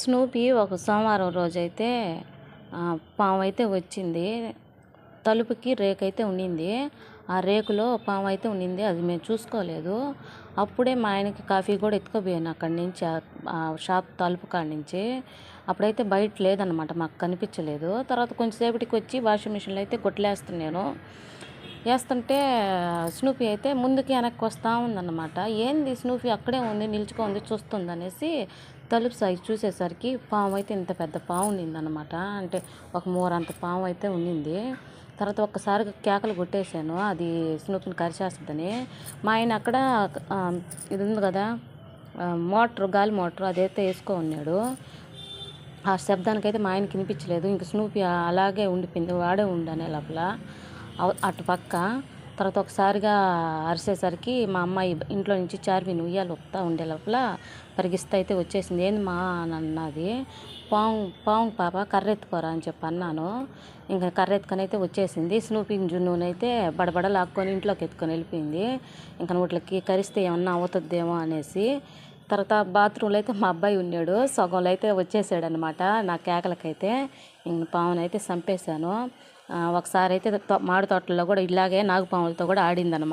Snoopy ఒక సోమవారం రోజైతే పాము అయితే వచ్చింది. తలుపుకి రేకైతే ఉండింది. ఆ రేకులో పాము అయితే ఉండింది. అది మేము చూసుకోలేదు. అప్పుడే మా ఆయనకి కాఫీ కూడా ఎత్తుకుపోయాను అక్కడి నుంచి, ఆ షాప్ తలుపు కాడి నుంచి. అప్పుడైతే బయట లేదనమాట, మాకు కనిపించలేదు. తర్వాత కొంచెంసేపటికి వచ్చి వాషింగ్ మిషన్లో అయితే కొట్లేస్తున్నాను. వేస్తుంటే స్నూపీ అయితే ముందుకి వెనక్కి వస్తూ ఉందన్నమాట. ఏంది స్నూపీ అక్కడే ఉంది, నిల్చుకొని చూస్తుంది అనేసి తలుపు సైజు చూసేసరికి పాము అయితే ఇంత పెద్ద పాము ఉండిందన్నమాట. అంటే ఒక మూరంత పాము అయితే ఉండింది. తర్వాత ఒక్కసారిగా కేకలు కొట్టేశాను, అది స్నూపీని కరిచేస్తుందని. మా ఆయన అక్కడ ఇది ఉంది కదా, మోటార్, గాలి మోటార్, అదైతే వేసుకో ఉన్నాడు. ఆ శబ్దానికైతే మా ఆయనకి వినిపించలేదు. ఇంక స్నూపీ అలాగే ఉండిపోయింది, వాడే ఉండనే లోపల అటు పక్క. తర్వాత ఒకసారిగా అరిసేసరికి మా అమ్మాయి ఇంట్లో నుంచి చార్విని ఉయ్యాలు ఒప్పుతా ఉండే లోపల పరిగిస్తా అయితే వచ్చేసింది. ఏంది మా అని అన్నది. పాము పాము పాప కర్రెత్తుకోరా అని చెప్పి అన్నాను. ఇంకా కర్రెత్తుకొని అయితే వచ్చేసింది. స్నూపీ జున్నునైతే బడబడ లాక్కొని ఇంట్లోకి ఎత్తుకొని వెళ్ళిపోయింది. ఇంకా నోట్లకి కరిస్తే ఏమన్నా అవుతుందేమో అనేసి. తర్వాత బాత్రూంలో అయితే మా అబ్బాయి ఉన్నాడు, సగంలో అయితే వచ్చేసాడు అనమాట. నా కేకలకైతే ఇంక పామునైతే చంపేశాను. ఒకసారి అయితే మామిడి తోటల్లో కూడా ఇలాగే నాగుపాములతో కూడా ఆడిందనమాట.